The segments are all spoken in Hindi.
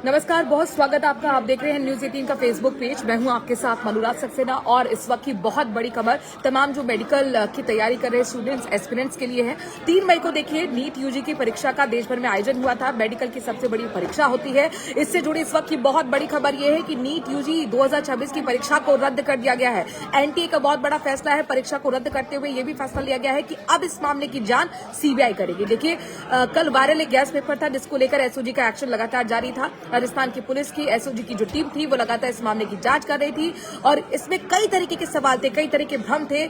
नमस्कार, बहुत स्वागत है आपका। आप देख रहे हैं न्यूज 18 का फेसबुक पेज। मैं हूं आपके साथ मनुराज सक्सेना और इस वक्त की बहुत बड़ी खबर तमाम जो मेडिकल की तैयारी कर रहे स्टूडेंट्स एस्पिरेंट्स के लिए है। 3 मई को देखिए नीट यूजी की परीक्षा का देश भर में आयोजन हुआ था। मेडिकल की सबसे बड़ी परीक्षा होती है। इससे जुड़ी इस वक्त की बहुत बड़ी खबर यह है कि नीट यूजी 2026 की परीक्षा को रद्द कर दिया गया है। एनटीए का बहुत बड़ा फैसला है। परीक्षा को रद्द करते हुए यह भी फैसला लिया गया है कि अब इस मामले की जांच सीबीआई करेगी। देखिए, कल वायरल एक गैस पेपर था जिसको लेकर एसओजी का एक्शन लगातार जारी था। राजस्थान की पुलिस की एसओजी की जो टीम थी वो लगातार इस मामले की जांच कर रही थी और इसमें कई तरीके के सवाल थे, कई तरह के भ्रम थे।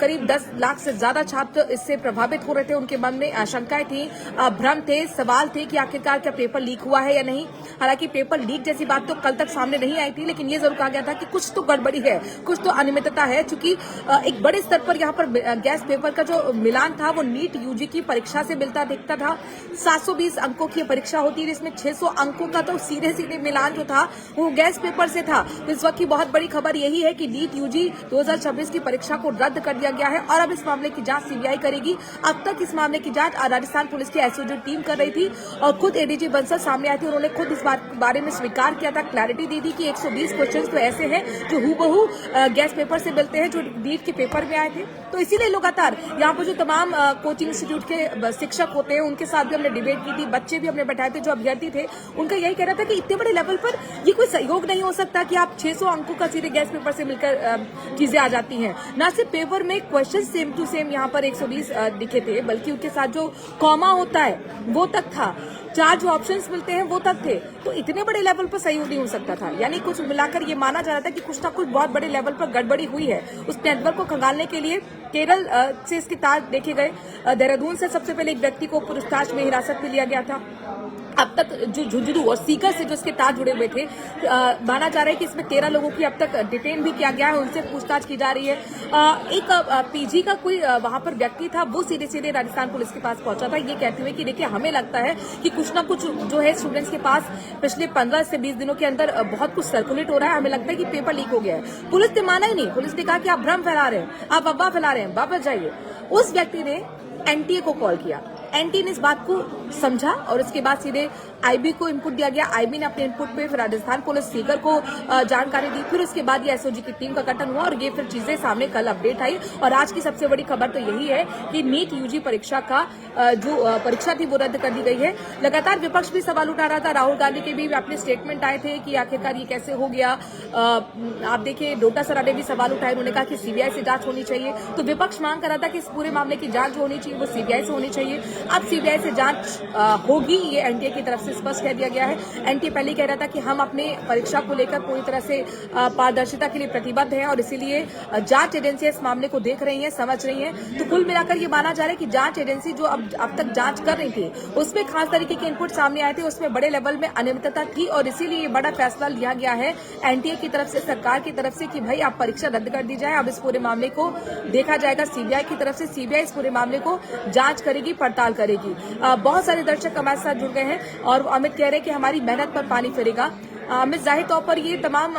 करीब 10 लाख से ज्यादा छात्र इससे प्रभावित हो रहे थे। उनके मन में आशंकाएं थी, भ्रम थे, सवाल थे कि आखिरकार क्या पेपर लीक हुआ है या नहीं। हालांकि पेपर लीक जैसी बात तो कल तक सामने नहीं आई थी, लेकिन ये जरूर कहा गया था कि कुछ तो गड़बड़ी है, कुछ तो अनियमितता है। चूंकि एक बड़े स्तर पर यहाँ पर गैस पेपर का जो मिलान था वो नीट यूजी की परीक्षा से मिलता दिखता था। 720 अंकों की परीक्षा होती है जिसमें 600 अंकों का तो सीधे मिलान जो था वो गैस पेपर से था। तो इस वक्त की बहुत बड़ी खबर यही है कि नीट यूजी 2026 की परीक्षा को रद्द कर दिया गया है और अब इस मामले की जांच सीबीआई करेगी। अब तक इस मामले की जांच राजस्थान पुलिस की एसओजी टीम कर रही थी और खुद एडीजी बंसल सामने आए थे। उन्होंने खुद इस बारे में स्वीकार किया था, क्लैरिटी दी थी कि 120 क्वेश्चन तो ऐसे हैं जो हूबहू गैस पेपर से मिलते हैं जो नीट के पेपर में आए थे। तो इसीलिए लगातार यहाँ पर जो तमाम कोचिंग इंस्टीट्यूट के शिक्षक होते हैं उनके साथ भी हमने डिबेट की थी, बच्चे भी हमने बैठाए थे जो अभ्यर्थी थे। उनका यही कहना था कि इतने बड़े लेवल पर ये कोई सहयोग नहीं हो सकता कि आप 600 अंकों का सीधे गैस पेपर से मिलकर चीजें आ जाती हैं। ना सिर्फ पेपर में क्वेश्चन सेम टू सेम यहाँ पर 120 दिखे थे, बल्कि उनके साथ जो कॉमा होता है वो तक था, 4 जो ऑप्शंस मिलते हैं वो तक थे। तो इतने बड़े लेवल पर सहयोग नहीं हो सकता था। यानी कुछ मिलाकर ये माना जा रहा था कि कुछ ना कुछ बहुत बड़े लेवल पर गड़बड़ी हुई है। उस नेटवर्क को खंगालने के लिए केरल से इसके तार देखे गए। देहरादून से सबसे पहले एक व्यक्ति को पूछताछ में हिरासत में लिया गया था। अब तक जो झुंझुनू और सीकर से जो इसके तार जुड़े हुए थे, माना जा रहा है कि इसमें 13 लोगों की अब तक डिटेन भी किया गया है, उनसे पूछताछ की जा रही है। एक पीजी का कोई वहां पर व्यक्ति था, वो सीधे सीधे राजस्थान पुलिस के पास पहुंचा था ये कहते हुए कि देखिए हमें लगता है कि कुछ ना कुछ जो है स्टूडेंट्स के पास पिछले 15 से 20 दिनों के अंदर बहुत कुछ सर्कुलेट हो रहा है, हमें लगता है कि पेपर लीक हो गया है। पुलिस ने माना ही नहीं। पुलिस ने कहा कि आप भ्रम फैला रहे हैं, आप अफवाह फैला रहे हैं, वापस जाइए। उस व्यक्ति ने एनटीए को कॉल किया। एनटीए ने इस बात को समझा और इसके बाद सीधे आईबी को इनपुट दिया गया। आईबी ने अपने इनपुट पे फिर राजस्थान पुलिस सीकर को जानकारी दी। फिर उसके बाद ये एसओजी की टीम का गठन हुआ और ये फिर चीजें सामने कल अपडेट आई। और आज की सबसे बड़ी खबर तो यही है कि नीट यूजी परीक्षा का जो परीक्षा थी वो रद्द कर दी गई है। लगातार विपक्ष भी सवाल उठा रहा था। राहुल गांधी के भी अपने स्टेटमेंट आए थे कि आखिरकार ये कैसे हो गया। आप देखिए डोटा सरा ने भी सवाल उठाए। उन्होंने कहा कि सीबीआई से जांच होनी चाहिए। तो विपक्ष मांग कर रहा था कि इस पूरे मामले की जांच होनी चाहिए वो सीबीआई से होनी चाहिए। अब सीबीआई से जांच होगी, ये एनटीए की तरफ से स्पष्ट कह दिया गया है। एनटीए पहले कह रहा था कि हम अपने परीक्षा को लेकर पूरी तरह से पारदर्शिता के लिए प्रतिबद्ध हैं और इसीलिए जांच एजेंसी इस मामले को देख रही है, समझ रही है। तो कुल मिलाकर ये माना जा रहा है कि जांच एजेंसी जो अब तक जांच कर रही थी उसमें खास तरीके के इनपुट सामने आए थे, उसमें बड़े लेवल में अनियमितता थी और इसीलिए ये बड़ा फैसला लिया गया है एनटीए की तरफ से, सरकार की तरफ से कि भाई आप परीक्षा रद्द कर दी जाए। अब इस पूरे मामले को देखा जाएगा सीबीआई की तरफ से। सीबीआई इस पूरे मामले को जांच करेगी, पड़ताल करेगी। बहुत सारे दर्शक हमारे साथ जुड़ गए हैं और अमित कह रहे हैं कि हमारी मेहनत पर पानी फिरेगा। अमित, जाहिर तौर पर ये तमाम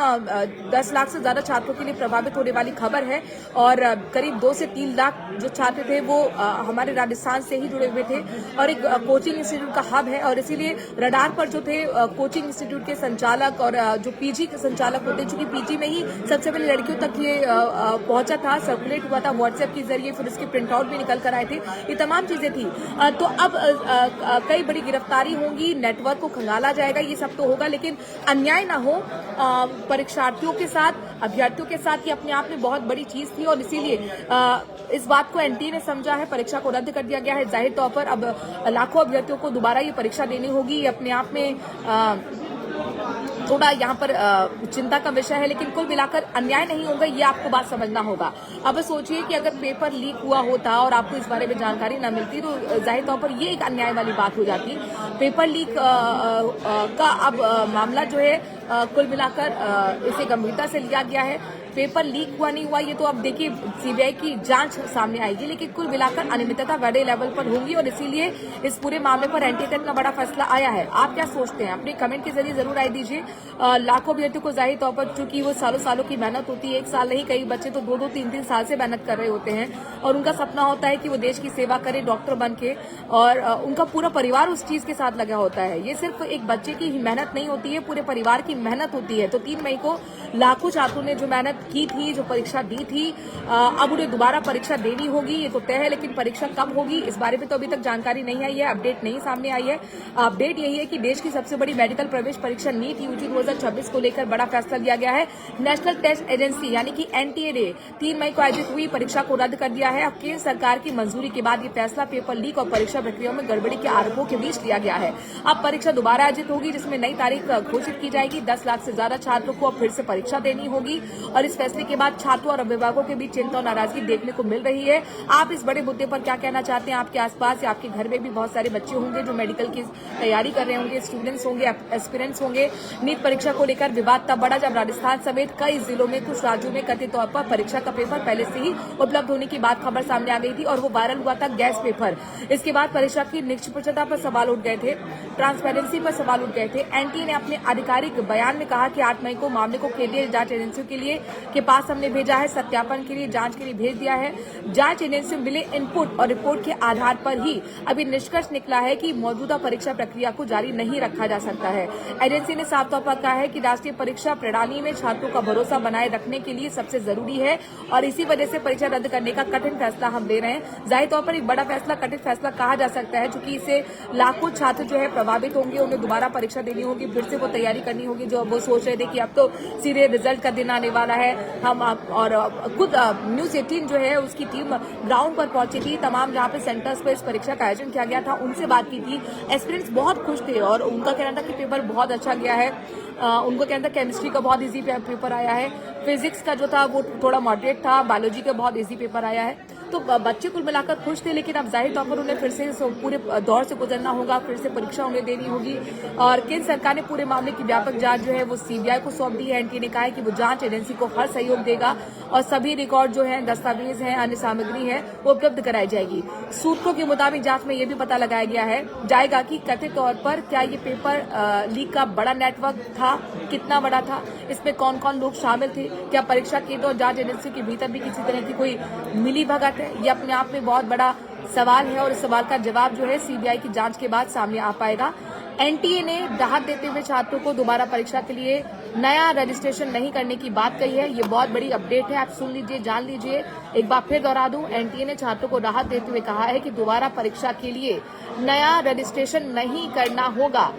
10 लाख से ज्यादा छात्रों के लिए प्रभावित होने वाली खबर है और करीब 2 से 3 लाख जो छात्र थे वो हमारे राजस्थान से ही जुड़े हुए थे और एक कोचिंग इंस्टीट्यूट का हब है और इसीलिए रडार पर जो थे कोचिंग इंस्टीट्यूट के संचालक और जो पीजी के संचालक होते हैं, चूंकि पीजी में ही सबसे पहले लड़कियों तक ये पहुंचा था, सर्कुलेट हुआ था व्हाट्सएप के जरिए, फिर उसके प्रिंट आउट भी निकल कर आए थे। ये तमाम चीजें थी। तो अब कई बड़ी गिरफ्तारी होंगी, नेटवर्क को खंगाला जाएगा, ये सब तो होगा, लेकिन अन्याय ना हो परीक्षार्थियों के साथ, अभ्यर्थियों के साथ। ये अपने आप में बहुत बड़ी चीज थी और इसीलिए इस बात को एनटीए ने समझा है, परीक्षा को रद्द कर दिया गया है। जाहिर तौर पर अब लाखों अभ्यर्थियों को दोबारा ये परीक्षा देनी होगी। ये अपने आप में थोड़ा यहाँ पर चिंता का विषय है, लेकिन कुल मिलाकर अन्याय नहीं होगा, ये आपको बात समझना होगा। अब सोचिए कि अगर पेपर लीक हुआ होता और आपको इस बारे में जानकारी न मिलती तो जाहिर तौर पर ये एक अन्याय वाली बात हो जाती। पेपर लीक का अब मामला जो है कुल मिलाकर इसे गंभीरता से लिया गया है। पेपर लीक हुआ नहीं हुआ ये तो अब देखिए सीबीआई की जांच सामने आएगी, लेकिन कुल मिलाकर अनियमितता बड़े लेवल पर होंगी और इसीलिए इस पूरे मामले पर एनटीए का इतना बड़ा फैसला आया है। आप क्या सोचते हैं? अपने कमेंट के जरिए जरूर राय दीजिए। लाखों अभ्यर्थियों को जाहिर तौर पर चूंकि वो सालों सालों की मेहनत होती है, 1 साल नहीं कई बच्चे तो 2-2, 3-3 साल से मेहनत कर रहे होते हैं और उनका सपना होता है कि वो देश की सेवा करे डॉक्टर बन के, और उनका पूरा परिवार उस चीज के साथ लगा होता है। ये सिर्फ एक बच्चे की ही मेहनत नहीं होती है, पूरे परिवार की मेहनत होती है। तो 3 मई को लाखों छात्रों ने जो मेहनत की थी, जो परीक्षा दी थी, अब उन्हें दोबारा परीक्षा देनी होगी, ये तो तय है। लेकिन परीक्षा कब होगी इस बारे में तो अभी तक जानकारी नहीं आई है, अपडेट नहीं सामने आई है। अपडेट यही है कि देश की सबसे बड़ी मेडिकल प्रवेश परीक्षा नीट यूजी 2026 को लेकर बड़ा फैसला लिया गया है। नेशनल टेस्ट एजेंसी यानी कि एनटीए ने 3 मई को आयोजित हुई परीक्षा को रद्द कर दिया है। अब केंद्र सरकार की मंजूरी के बाद ये फैसला पेपर लीक और परीक्षा प्रक्रिया में गड़बड़ी के आरोपों के बीच लिया गया है। अब परीक्षा दोबारा आयोजित होगी, जिसमें नई तारीख घोषित की जाएगी। 10 लाख से ज्यादा छात्रों को अब फिर से परीक्षा देनी होगी और इस फैसले के बाद छात्रों और अभिभावकों के बीच चिंता और नाराजगी देखने को मिल रही है। आप इस बड़े मुद्दे पर क्या कहना चाहते हैं? आपके आसपास या आपके घर में भी बहुत सारे बच्चे होंगे जो मेडिकल की तैयारी कर रहे होंगे, स्टूडेंट्स होंगे, एस्पिरेंट्स होंगे। नीट परीक्षा को लेकर विवाद तब बढ़ा जब राजस्थान समेत कई जिलों में कुछ राज्यों में कथित तौर पर परीक्षा का पेपर पहले से ही उपलब्ध होने की बात खबर सामने आ गई थी और वो वायरल हुआ था गैस पेपर। इसके बाद परीक्षा की निष्पक्षता पर सवाल उठ गए थे, ट्रांसपेरेंसी पर सवाल उठ गए थे। एनटीए ने अपने आधिकारिक बयान में कहा कि 8 मई को मामले को केंद्रीय जांच एजेंसियों के पास हमने भेजा है, सत्यापन के लिए, जांच के लिए भेज दिया है। जांच एजेंसी मिले इनपुट और रिपोर्ट के आधार पर ही अभी निष्कर्ष निकला है कि मौजूदा परीक्षा प्रक्रिया को जारी नहीं रखा जा सकता है। एजेंसी ने साफ तौर पर कहा है कि राष्ट्रीय परीक्षा प्रणाली में छात्रों का भरोसा बनाए रखने के लिए सबसे जरूरी है और इसी वजह से परीक्षा रद्द करने का कठिन फैसला हम ले रहे हैं। जाहिर तौर पर एक बड़ा फैसला, कठिन फैसला कहा जा सकता है, क्योंकि इससे लाखों छात्र जो है प्रभावित होंगे, उन्हें दोबारा परीक्षा देनी होगी, फिर से वो तैयारी करनी होगी। जो वो सोच रहे थे कि अब तो सीधे रिजल्ट का दिन आने वाला है, हम और खुद न्यूज 18 जो है उसकी टीम ग्राउंड पर पहुंची थी, तमाम जहां पे सेंटर्स पर इस परीक्षा का आयोजन किया गया था उनसे बात की थी। एस्पिरेंट्स बहुत खुश थे और उनका कहना था कि पेपर बहुत अच्छा गया है। उनको कहना था केमिस्ट्री का बहुत इजी पेपर आया है, फिजिक्स का जो था वो थोड़ा मॉडरेट था, बायोलॉजी का बहुत इजी पेपर आया है। तो बच्चे कुल मिलाकर खुश थे, लेकिन अब जाहिर तौर पर उन्हें फिर से पूरे दौर से गुजरना होगा, फिर से परीक्षा उन्हें देनी होगी और केंद्र सरकार ने पूरे मामले की व्यापक जांच जो है वो सीबीआई को सौंप दी है। एनटीए ने कहा है कि वो जांच एजेंसी को हर सहयोग देगा और सभी रिकॉर्ड जो है, दस्तावेज है, अन्य सामग्री है, वो उपलब्ध कराई जाएगी। सूत्रों के मुताबिक जांच में यह भी पता लगाया जाएगा कि कथित तौर पर क्या ये पेपर लीक का बड़ा नेटवर्क था, कितना बड़ा था, इसमें कौन कौन लोग शामिल थे, क्या परीक्षा केंद्र और जांच एजेंसी के भीतर भी किसी तरह की कोई मिली भगत है। ये अपने आप में बहुत बड़ा सवाल है और इस सवाल का जवाब जो है सीबीआई की जांच के बाद सामने आ पाएगा। एनटीए ने राहत देते हुए छात्रों को दोबारा परीक्षा के लिए नया रजिस्ट्रेशन नहीं करने की बात कही है। ये बहुत बड़ी अपडेट है, आप सुन लीजिए, जान लीजिए। एक बार फिर दोहरा दूं, एनटीए ने छात्रों को राहत देते हुए कहा है कि दोबारा परीक्षा के लिए नया रजिस्ट्रेशन नहीं करना होगा।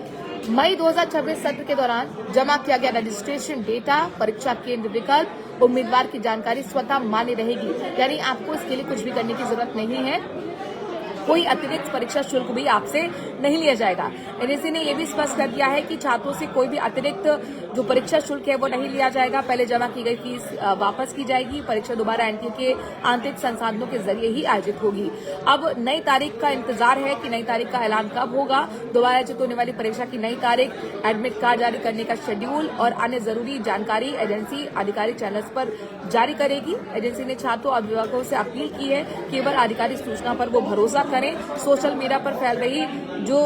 मई 2026 सत्र के दौरान जमा किया गया रजिस्ट्रेशन डेटा, परीक्षा केंद्र विकल्प, उम्मीदवार की जानकारी स्वतः मान्य रहेगी। यानी आपको इसके लिए कुछ भी करने की जरूरत नहीं है, कोई अतिरिक्त परीक्षा शुल्क भी आपसे नहीं लिया जाएगा। एनटीए ने यह भी स्पष्ट कर दिया है कि छात्रों से कोई भी अतिरिक्त जो परीक्षा शुल्क है वो नहीं लिया जाएगा। पहले जमा की गई फीस वापस की जाएगी। परीक्षा दोबारा एनटीए के आंतरिक संसाधनों के जरिए ही आयोजित होगी। अब नई तारीख का इंतजार है कि नई तारीख का ऐलान कब होगा। दोबारा आयोजित होने वाली परीक्षा की नई तारीख, एडमिट कार्ड जारी करने का शेड्यूल और अन्य जरूरी जानकारी एजेंसी आधिकारिक चैनल्स पर जारी करेगी। एजेंसी ने छात्रों और अभिभावकों से अपील की है कि केवल आधिकारिक सूचना पर वो भरोसा करें। सोशल मीडिया पर फैल रही जो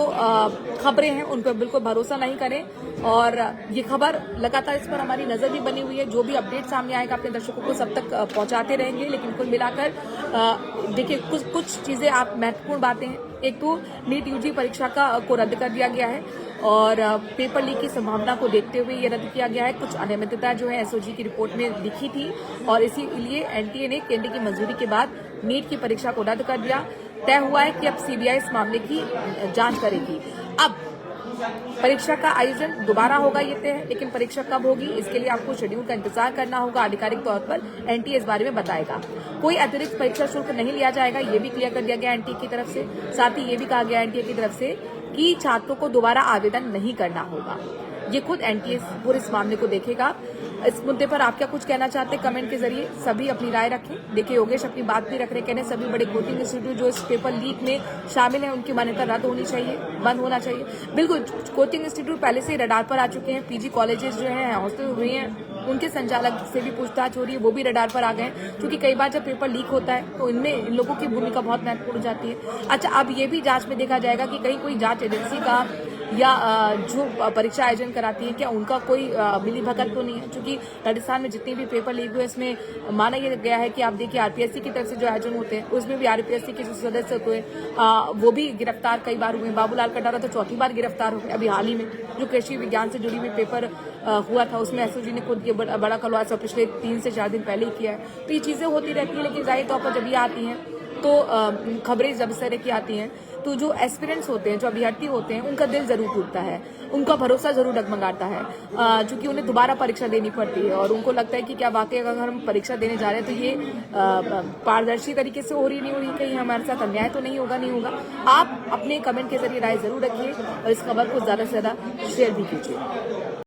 खबरें हैं उन पर बिल्कुल भरोसा नहीं करें और ये खबर लगातार, इस पर हमारी नजर भी बनी हुई है। जो भी अपडेट सामने आएगा अपने दर्शकों को सब तक पहुंचाते रहेंगे। लेकिन कुल मिलाकर देखिए कुछ चीजें आप महत्वपूर्ण बातें हैं। एक तो नीट यूजी परीक्षा को रद्द कर दिया गया है और पेपर लीक की संभावना को देखते हुए ये रद्द किया गया है। कुछ अनियमितता जो है एसओजी की रिपोर्ट में दिखी थी और इसीलिए एनटीए ने केंद्र की मंजूरी के बाद नीट की परीक्षा को रद्द कर दिया। तय हुआ है कि अब सीबीआई इस मामले की जांच करेगी। अब परीक्षा का आयोजन दोबारा होगा ये तय है, लेकिन परीक्षा कब होगी इसके लिए आपको शेड्यूल का इंतजार करना होगा। आधिकारिक तौर पर एनटीए इस बारे में बताएगा। कोई अतिरिक्त परीक्षा शुल्क नहीं लिया जाएगा, ये भी क्लियर कर दिया गया एनटीए की तरफ से। साथ ही ये भी कहा गया एनटीए की तरफ से कि छात्रों को दोबारा आवेदन नहीं करना होगा। ये खुद एनटीए पूरे इस मामले को देखेगा। इस मुद्दे पर आप क्या कुछ कहना चाहते हैं कमेंट के जरिए सभी अपनी राय रखें। देखिए योगेश अपनी बात भी रख रहे, कहने सभी बड़े कोचिंग इंस्टीट्यूट जो इस पेपर लीक में शामिल हैं उनकी मान्यता रद्द होनी चाहिए, बंद होना चाहिए। बिल्कुल, कोचिंग इंस्टीट्यूट पहले से रडार पर आ चुके हैं। पीजी कॉलेजेस जो हैं हॉस्टल हुए हैं उनके संचालक से भी पूछताछ हो रही है, वो भी रडार पर आ गए हैं, क्योंकि कई बार जब पेपर लीक होता है तो इनमें इन लोगों की भूमिका बहुत महत्वपूर्ण हो जाती है। अच्छा, अब ये भी जांच में देखा जाएगा कि कहीं कोई जांच एजेंसी का या जो परीक्षा आयोजन कराती है, क्या उनका कोई मिली भगत तो नहीं है, क्योंकि राजस्थान में जितने भी पेपर लीक हुए इसमें माना यह गया है कि आप देखिए आरपीएससी की तरफ से जो आयोजन होते हैं उसमें भी आरपीएससी के जो सदस्य होते हैं वो भी गिरफ्तार कई बार हुए। बाबूलाल कटारा तो चौथी बार गिरफ्तार हो गए। अभी हाल ही में जो कृषि विज्ञान से जुड़ी हुई पेपर हुआ था उसमें एसओजी ने खुद ये बड़ा खुलासा पिछले 3 से 4 दिन पहले ही किया है। तो ये चीजें होती रहती है, लेकिन जाहिर तौर पर जब ये आती हैं तो खबरें जब इस तरह की आती हैं तो जो एस्पिरेंट्स होते हैं, जो अभ्यर्थी होते हैं, उनका दिल जरूर टूटता है, उनका भरोसा जरूर डगमगाता है, क्योंकि उन्हें दोबारा परीक्षा देनी पड़ती है और उनको लगता है कि क्या वाकई अगर हम परीक्षा देने जा रहे हैं तो ये पारदर्शी तरीके से हो रही नहीं हो रही, कहीं हमारे साथ अन्याय तो नहीं होगा। आप अपने कमेंट के जरिए राय जरूर रखिए और इस खबर को ज्यादा से ज्यादा शेयर भी कीजिए।